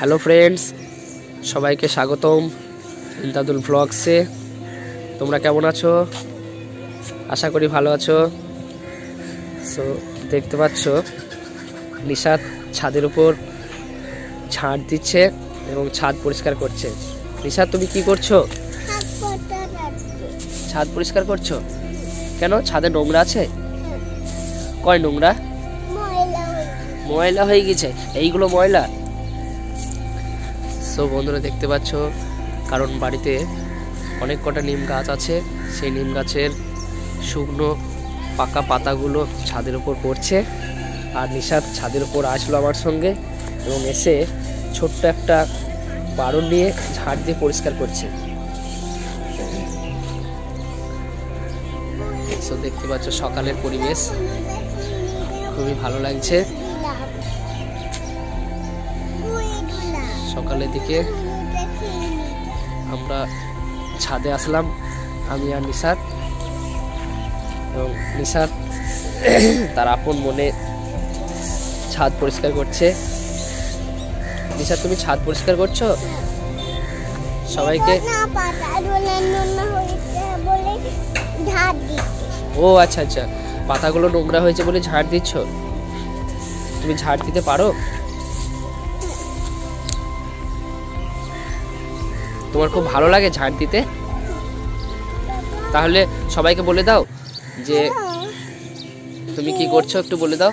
Hello friends, সবাইকে স্বাগতম ইমদাদুল ব্লগসে। তোমরা কেমন আছো? আশা করি ভালো আছো। সো দেখতে পাচ্ছ নিশাত ছাদের উপর ঝাড় দিচ্ছে এবং ছাদ পরিষ্কার করছে। নিশাত, তুমি কি করছো? ছাদ পরিষ্কার করছো কেন? ছাদে নোংরা আছে? কয় নোংরা? ময়লা হয়ে গেছে, এইগুলো ময়লা। সো বন্ধুরা দেখতে পাচ্ছ, কারণ বাড়িতে অনেক কটা নিম গাছ আছে, সেই নিম গাছের শুকনো পাকা পাতাগুলো ছাদের উপর পড়ছে। আর নিশাত ছাদের উপর আসলো আমার সঙ্গে এবং এসে ছোট্ট একটা বারণ নিয়ে ঝাড় দিয়ে পরিষ্কার করছে। সো দেখতে পাচ্ছ সকালের পরিবেশ খুবই ভালো লাগছে। সকালের দিকে আমরা ছাদে আসলাম, আমি আর নিশাত, এবং নিশাত তার আপন মনে ছাদ পরিষ্কার করছে। নিশাত, তুমি ছাদ পরিষ্কার করছো? সবাইকে ও আচ্ছা আচ্ছা, পাতাগুলো নোংরা হয়েছে বলে ঝাড় দিচ্ছ। তুমি ঝাড় দিতে পারো? তোমার খুব ভালো লাগে ঝাড় দিতে? তাহলে সবাইকে বলে দাও যে তুমি কি করছো, একটু বলে দাও।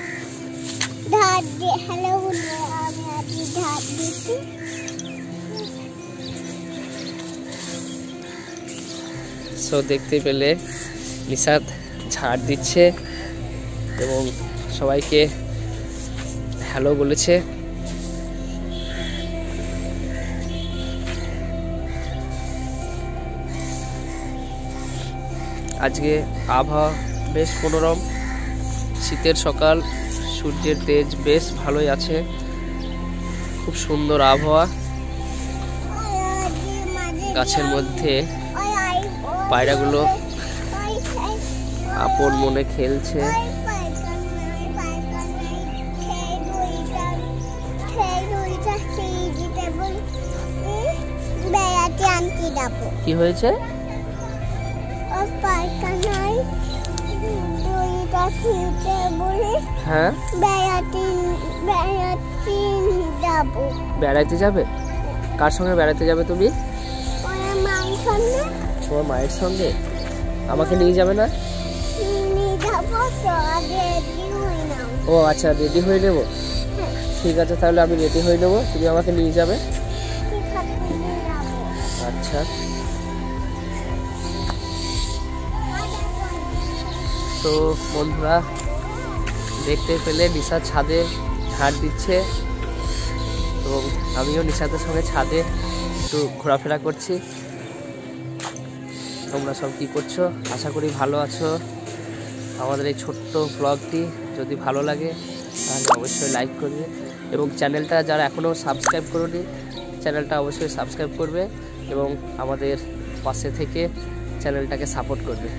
সো দেখতে পেলে নিশাত ঝাড় দিচ্ছে এবং সবাইকে হ্যালো বলেছে। আজকে আবহাওয়া বেশ মনোরম, শীতের সকাল, সূর্যের তেজ বেশ ভালোই আছে, খুব সুন্দর আবহাওয়া। গাছের মধ্যে পায়রাগুলো আপন মনে খেলছে। কি হয়েছে? হ্যাঁ, বেড়াইতে যাবে? কার সঙ্গে বেড়াতে যাবে তুমি? তোমার মায়ের সঙ্গে। আমাকে নিয়ে যাবে না? ও আচ্ছা, রেডি হয়ে নেবো। ঠিক আছে, তাহলে আমি রেডি হয়ে নেবো, তুমি আমাকে নিয়ে যাবে। আচ্ছা। তো বন্ধুরা দেখতে পেলে নিশাত ছাদে ঝাড় দিচ্ছে এবং আমিও নিশাতের সঙ্গে ছাদে একটু ঘোরাফেরা করছি। তোমরা সব কি করছো? আশা করি ভালো আছো। আমাদের এই ছোট্ট ব্লগটি যদি ভালো লাগে তাহলে অবশ্যই লাইক করবে এবং চ্যানেলটা যারা এখনও সাবস্ক্রাইব করোনি, চ্যানেলটা অবশ্যই সাবস্ক্রাইব করবে এবং আমাদের পাশে থেকে চ্যানেলটাকে সাপোর্ট করবে।